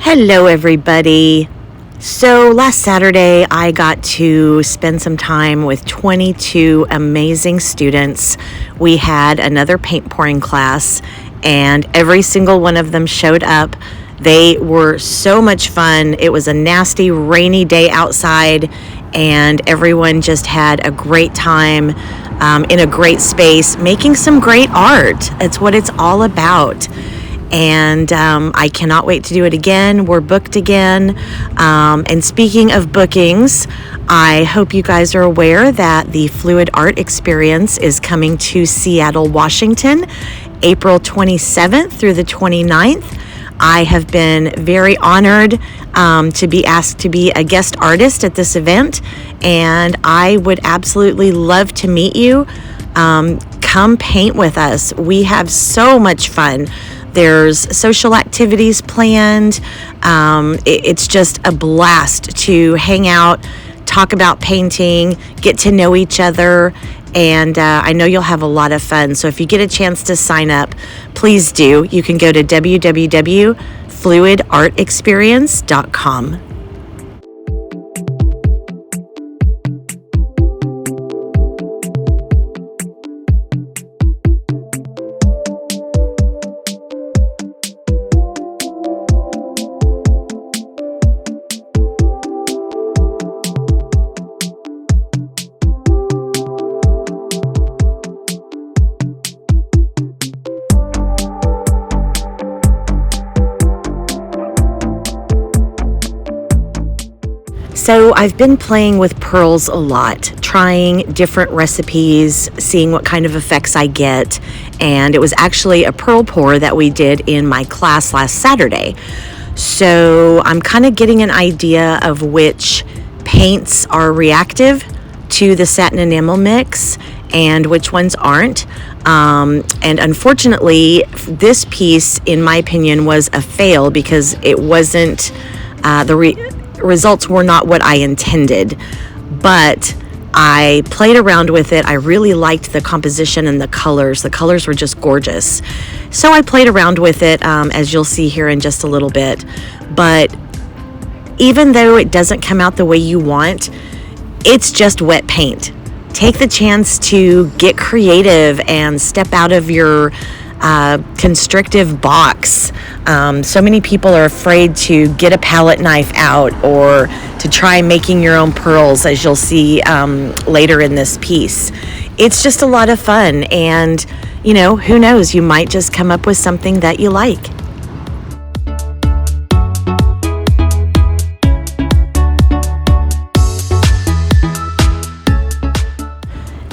Hello everybody. So last Saturday I got to spend some time with 22 amazing students. We had another paint pouring class and every single one of them showed up. They were so much fun. It was a nasty rainy day outside and everyone just had a great time in a great space making some great art. That's what it's all about. And I cannot wait to do it again. We're booked again. And speaking of bookings, I hope you guys are aware that the Fluid Art Experience is coming to Seattle, Washington, April 27th through the 29th. I have been very honored to be asked to be a guest artist at this event, and I would absolutely love to meet you. Come paint with us. We have so much fun. There's social activities planned. It's just a blast to hang out, talk about painting, get to know each other, and I know you'll have a lot of fun. So if you get a chance to sign up, please do. You can go to www.fluidartexperience.com. So I've been playing with pearls a lot, trying different recipes, seeing what kind of effects I get. And it was actually a pearl pour that we did in my class last Saturday. So I'm kind of getting an idea of which paints are reactive to the satin enamel mix and which ones aren't. And unfortunately, this piece, in my opinion, was a fail because it wasn't, results were not what I intended, but I played around with it. I really liked the composition and the colors. The colors were just gorgeous. So I played around with it, as you'll see here in just a little bit. But even though it doesn't come out the way you want, it's just wet paint. Take the chance to get creative and step out of your constrictive box. So many people are afraid to get a palette knife out or to try making your own pearls, as you'll see later in this piece. It's just a lot of fun, and you know, who knows, you might just come up with something that you like.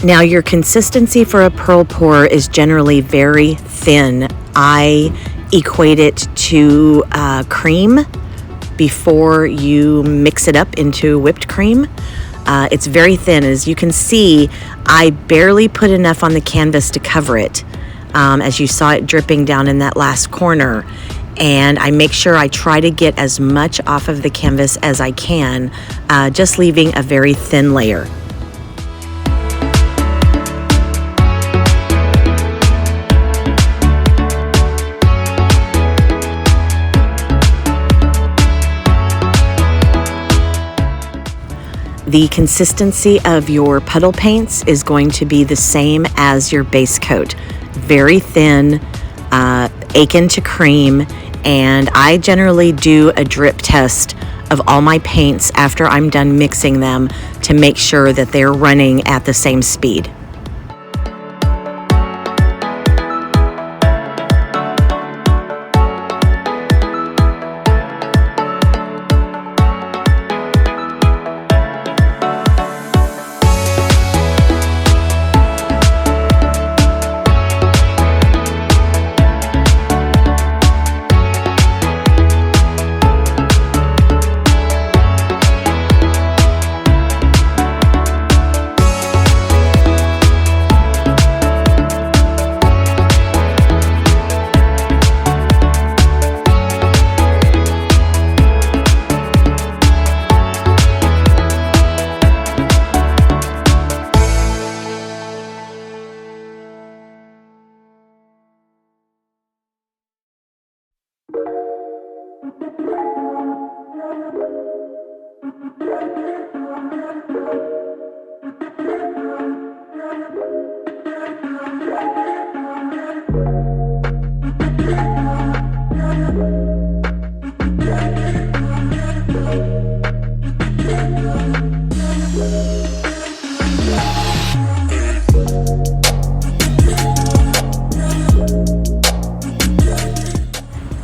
Now, your consistency for a pearl pour is generally very thin. I equate it to cream before you mix it up into whipped cream. It's very thin. As you can see, I barely put enough on the canvas to cover it, as you saw it dripping down in that last corner. And I make sure I try to get as much off of the canvas as I can, just leaving a very thin layer. The consistency of your puddle paints is going to be the same as your base coat. Very thin, akin to cream, and I generally do a drip test of all my paints after I'm done mixing them to make sure that they're running at the same speed.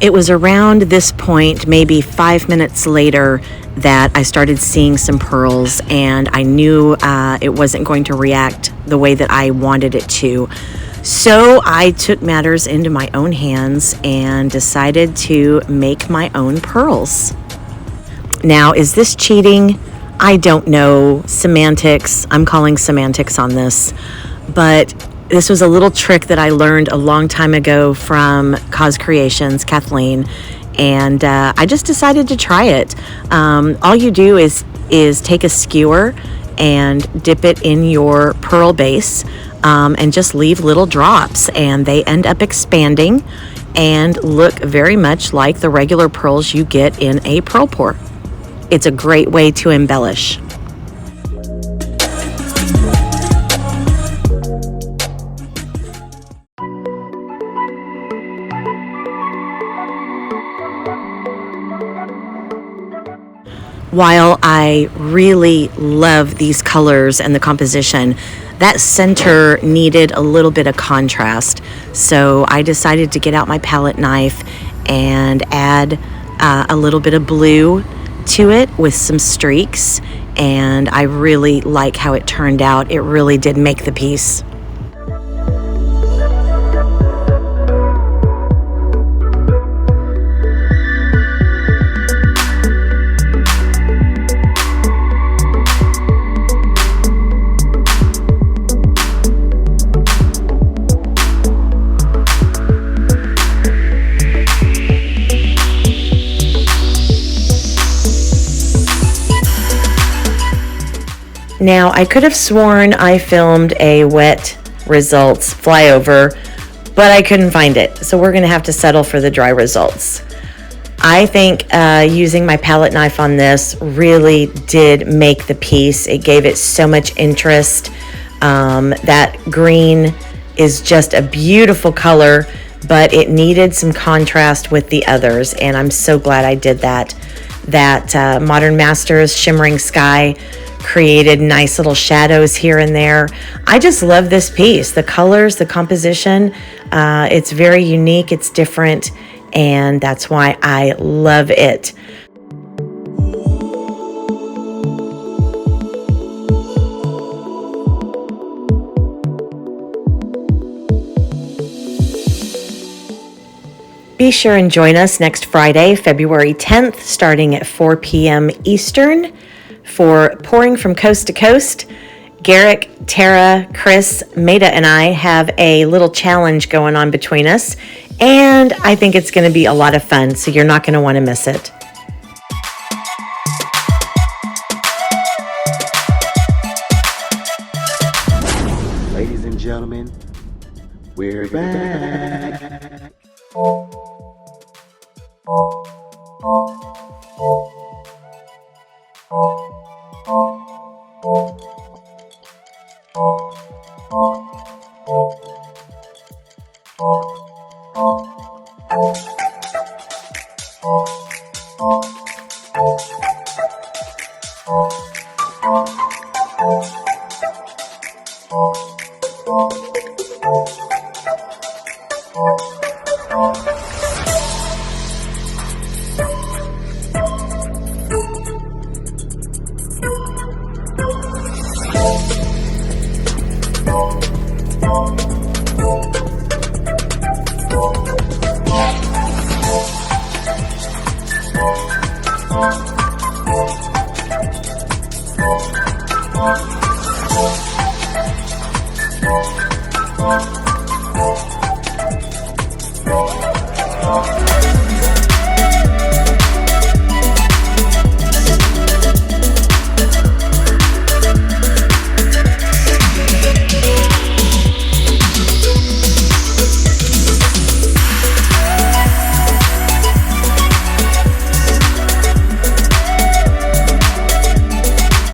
It was around this point, maybe 5 minutes later, that I started seeing some pearls, and I knew it wasn't going to react the way that I wanted it to. So I took matters into my own hands and decided to make my own pearls. Now, is this cheating? I don't know. Semantics. I'm calling semantics on this. But this was a little trick that I learned a long time ago from Cause Creations, Kathleen, and I just decided to try it. All you do is take a skewer and dip it in your pearl base, and just leave little drops, and they end up expanding and look very much like the regular pearls you get in a pearl pour. It's a great way to embellish. While I really love these colors and the composition, that center needed a little bit of contrast. So I decided to get out my palette knife and add a little bit of blue to it with some streaks. And I really like how it turned out. It really did make the piece. Now, I could have sworn I filmed a wet results flyover, but I couldn't find it. So we're gonna have to settle for the dry results. I think using my palette knife on this really did make the piece. It gave it so much interest. That green is just a beautiful color, but it needed some contrast with the others, and I'm so glad I did that. That Modern Masters Shimmering Sky created nice little shadows here and there. I just love this piece. The colors, the composition, it's very unique, it's different, and that's why I love it. Be sure and join us next Friday, February 10th, starting at 4 p.m. Eastern for Pouring from Coast to Coast. Garrick, Tara, Chris, Maida, and I have a little challenge going on between us, and I think it's going to be a lot of fun, so you're not going to want to miss it. Ladies and gentlemen, we're back.